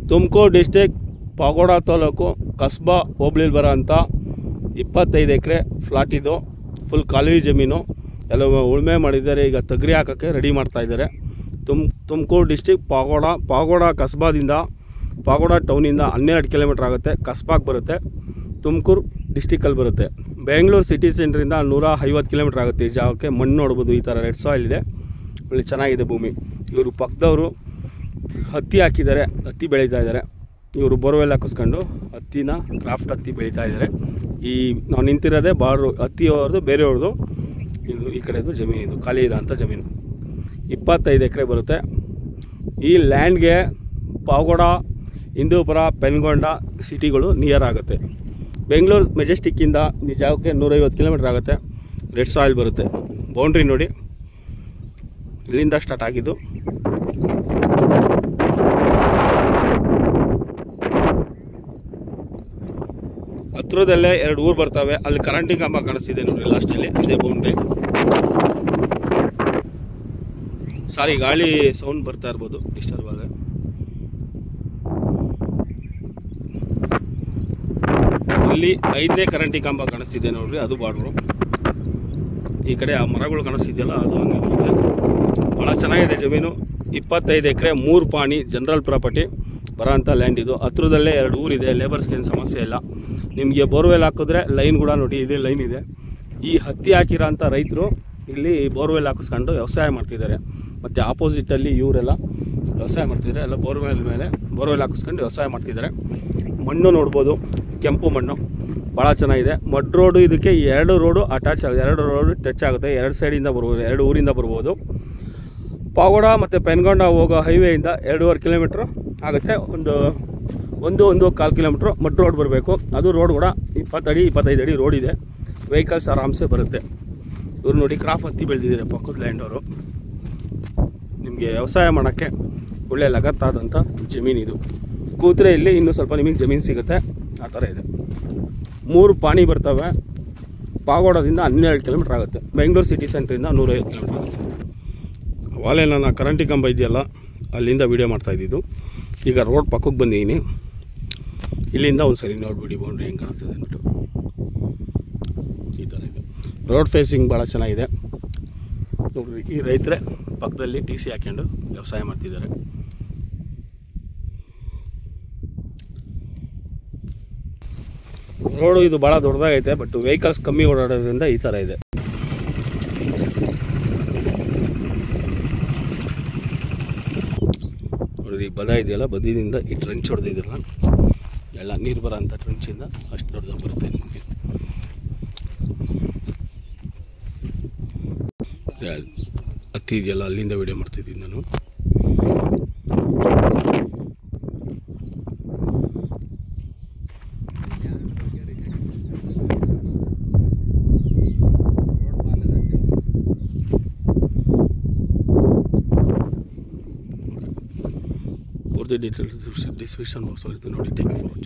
Tumakuru district pagoda taluk ಕಸ್ಬಾ ಹೋಬಳಿಲಿ ಬರೋ ಅಂಥ 25 ಎಕರೆ flat ಇದು. ಫುಲ್ ಖಾಲಿ ಜಮೀನು, ಎಲ್ಲ ಉಳುಮೆ ಮಾಡಿದ್ದಾರೆ. ಈಗ ತೊಗರಿ ಹಾಕೋಕ್ಕೆ ರೆಡಿ ಮಾಡ್ತಾಯಿದ್ದಾರೆ. Tumakuru district pagoda ಕಸ್ಬಾದಿಂದ, pagoda ಟೌನಿಂದ 12 kilometre ಆಗುತ್ತೆ. ಕಸ್ಬಾಗೆ ಬರುತ್ತೆ, ತುಮಕೂರು ಡಿಸ್ಟಿಕಲ್ಲಿ ಬರುತ್ತೆ. ಬೆಂಗಳೂರು ಸಿಟಿ ಸೆಂಟ್ರಿಂದ 150 ಕಿಲೋಮೀಟ್ರ್ ಆಗುತ್ತೆ. ಈ ಜಾಗಕ್ಕೆ ಮಣ್ಣು ನೋಡ್ಬೋದು, ಈ ಥರ ರೆಡ್ ಸಾಯಿಲ್ ಇದೆ, ಒಳ್ಳೆ ಚೆನ್ನಾಗಿದೆ ಭೂಮಿ. ಇವರು ಪಕ್ಕದವರು ಹತ್ತಿ ಹಾಕಿದ್ದಾರೆ, ಹತ್ತಿ ಬೆಳೀತಾ ಇದ್ದಾರೆ. ಇವರು ಬೋರ್ವೆಲ್ ಹಾಕಿಸ್ಕೊಂಡು ಹತ್ತಿನ ಕ್ರಾಫ್ಟ್ ಹತ್ತಿ ಬೆಳೀತಾ ಇದ್ದಾರೆ. ಈ ನಾವು ನಿಂತಿರೋದೇ ಬಾರ್ಡ್ರು, ಹತ್ತಿಯವ್ರದ್ದು ಬೇರೆಯವ್ರದ್ದು. ಇದು ಈ ಕಡೆದು ಜಮೀನು, ಇದು ಖಾಲಿ ಇರೋಂಥ ಜಮೀನು. 25 ಎಕರೆ ಬರುತ್ತೆ. ಈ ಲ್ಯಾಂಡ್ಗೆ ಪಾಗೋಡ, ಹಿಂದೂಪುರ, ಪೆನ್ಗೊಂಡ ಸಿಟಿಗಳು ನಿಯರ್ ಆಗುತ್ತೆ. ಬೆಂಗಳೂರು ಮೆಜೆಸ್ಟಿಕ್ಕಿಂದ ಈ ಜಾಗಕ್ಕೆ 150 ಕಿಲೋಮೀಟ್ರ್ ಆಗುತ್ತೆ. ರೆಡ್ ಸಾಯಿಲ್ ಬರುತ್ತೆ. ಬೌಂಡ್ರಿ ನೋಡಿ, ಇಲ್ಲಿಂದ ಸ್ಟಾರ್ಟ್ ಆಗಿದ್ದು. ಹತ್ರದಲ್ಲೇ 2 ಊರು ಬರ್ತವೆ. ಅಲ್ಲಿ ಕರೆಂಟಿಂಗ್ ಕಂಬ ಕಾಣಿಸ್ತಿದೆ ನೋಡಿ ಲಾಸ್ಟಲ್ಲಿ, ಅದೇ ಬೌಂಡ್ರಿ. ಸಾರಿ, ಗಾಳಿ ಸೌಂಡ್ ಬರ್ತಾ ಇರ್ಬೋದು, ಡಿಸ್ಟರ್ಬ್ ಆಗ. ಇಲ್ಲಿ 5ನೇ ಕರೆಂಟಿಂಗ್ ಕಂಬ ಕಾಣಿಸ್ತಿದೆ ನೋಡ್ರಿ, ಅದು ಬಾರ್ಡ್ರು. ಈ ಕಡೆ ಆ ಮರಗಳು ಕಾಣಿಸ್ತಿದೆಯಲ್ಲ, ಅದು ಹಂಗೆ ಬರುತ್ತೆ. ಭಾಳ ಚೆನ್ನಾಗಿದೆ ಜಮೀನು. 25 ಎಕರೆ 3 ಪಾಣಿ ಜನರಲ್ ಪ್ರಾಪರ್ಟಿ ಬರೋಂಥ ಲ್ಯಾಂಡ್ ಇದು. ಹತ್ರದಲ್ಲೇ 2 ಊರಿದೆ, ಲೇಬರ್ಸ್ಗೆ ಏನು ಸಮಸ್ಯೆ ಇಲ್ಲ. ನಿಮಗೆ ಬೋರ್ವೆಲ್ ಹಾಕಿದ್ರೆ ಲೈನ್ ಕೂಡ ನೋಡಿ, ಇದೇ ಲೈನ್ ಇದೆ. ಈ ಹತ್ತಿ ಹಾಕಿರೋ ಅಂಥ ರೈತರು ಇಲ್ಲಿ ಬೋರ್ವೆಲ್ ಹಾಕಿಸ್ಕೊಂಡು ವ್ಯವಸಾಯ ಮಾಡ್ತಿದ್ದಾರೆ. ಮತ್ತು ಆಪೋಸಿಟಲ್ಲಿ ಇವರೆಲ್ಲ ವ್ಯವಸಾಯ ಮಾಡ್ತಿದ್ದಾರೆ. ಎಲ್ಲ ಬೋರ್ವೆಲ್ ಹಾಕಿಸ್ಕೊಂಡು ವ್ಯವಸಾಯ ಮಾಡ್ತಿದ್ದಾರೆ. ಮಣ್ಣು ನೋಡ್ಬೋದು, ಕೆಂಪು ಮಣ್ಣು, ಭಾಳ ಚೆನ್ನಾಗಿದೆ. ಮಡ್ ರೋಡು, ಇದಕ್ಕೆ 2 ರೋಡು ಅಟ್ಯಾಚ್ ಆಗುತ್ತೆ, 2 ರೋಡು ಟಚ್ ಆಗುತ್ತೆ. 2 ಸೈಡಿಂದ ಬರ್ಬೋದು, 2 ಊರಿಂದ ಬರ್ಬೋದು. ಪಾಗೋಡ ಮತ್ತು ಪೆನ್ಗೊಂಡ ಹೋಗೋ ಹೈವೇಯಿಂದ 2.5 ಕಿಲೋಮೀಟ್ರ್ ಆಗುತ್ತೆ. ಒಂದು 1.25 ಕಿಲೋಮೀಟ್ರ್ ಮಡ್ ರೋಡ್ ಬರಬೇಕು. ಅದು ರೋಡ್ ಕೂಡ 20 ಅಡಿ 25 ಅಡಿ ರೋಡ್ ಇದೆ. ವೆಹಿಕಲ್ಸ್ ಆರಾಮ್ಸೆ ಬರುತ್ತೆ. ಇವ್ರು ನೋಡಿ ಕ್ರಾಪ್ ಹತ್ತಿ ಬೆಳೆದಿದ್ದಾರೆ ಪಕ್ಕದ ಲ್ಯಾಂಡ್ ಅವರು. ನಿಮಗೆ ವ್ಯವಸಾಯ ಮಾಡೋಕ್ಕೆ ಒಳ್ಳೆ ಲಗತ್ತಾದಂಥ ಜಮೀನಿದು. ಕೂತ್ರೆ ಇಲ್ಲಿ ಇನ್ನೂ ಸ್ವಲ್ಪ ನಿಮಗೆ ಜಮೀನು ಸಿಗುತ್ತೆ, ಆ ಥರ ಇದೆ. 3 ಪಾಣಿ ಬರ್ತವೆ. ಪಾಗೋಡದಿಂದ 12 ಕಿಲೋಮೀಟ್ರ್ ಆಗುತ್ತೆ. ಬೆಂಗಳೂರು ಸಿಟಿ ಸೆಂಟ್ರಿಂದ 150 ಕಿಲೋಮೀಟ್ರ್ ಆಗುತ್ತೆ. ಅವಾಗಲೇ ನಾನು ಕರೆಂಟಿಂಗ್ ಕಂಬ ಇದೆಯಲ್ಲ, ಅಲ್ಲಿಂದ ವೀಡಿಯೋ ಮಾಡ್ತಾಯಿದ್ದು. ಈಗ ರೋಡ್ ಪಕ್ಕಕ್ಕೆ ಬಂದಿದ್ದೀನಿ. ಇಲ್ಲಿಂದ ಒಂದು ಸರಿ ನೋಡ್ಬಿಡಿ ಬೌಂಡ್ರಿ ಹೆಂಗೆ ಕಾಣಿಸ್ತದೆ ಅಂದ್ಬಿಟ್ಟು. ಈ ಥರ ಇದೆ. ರೋಡ್ ಫೇಸಿಂಗ್ ಭಾಳ ಚೆನ್ನಾಗಿದೆ ನೋಡ್ರಿ. ಈ ರೈತರೇ ಪಕ್ಕದಲ್ಲಿ TC ಹಾಕ್ಕೊಂಡು ವ್ಯವಸಾಯ ಮಾಡ್ತಿದ್ದಾರೆ. ರೋಡು ಇದು ಭಾಳ ದೊಡ್ಡದಾಗೈತೆ, ಬಟ್ ವೆಹಿಕಲ್ಸ್ ಕಮ್ಮಿ ಓಡಾಡೋದ್ರಿಂದ ಈ ಥರ ಇದೆ. ನೋಡಿರಿ, ಈ ಬದ ಇದೆಯಲ್ಲ, ಬದಿಯಿಂದ ಈ ಟ್ರೆಂಚ್ ಹೊಡೆದಿದ್ರಲ್ಲ, ಎಲ್ಲ ನೀರು ಬರೋ ಅಂಥ ಟ್ರೆಂಚಿಂದ ಅಷ್ಟು ದೊಡ್ಡದಾಗಿ ಬರುತ್ತೆ ನಿಮಗೆ. ಹತ್ತಿ ಇದೆಯಲ್ಲ, ಅಲ್ಲಿಂದ ವೀಡಿಯೋ ಮಾಡ್ತಿದ್ದೀನಿ ನಾನು. For the details description box, ನೋಡಿ. Thank you for watching.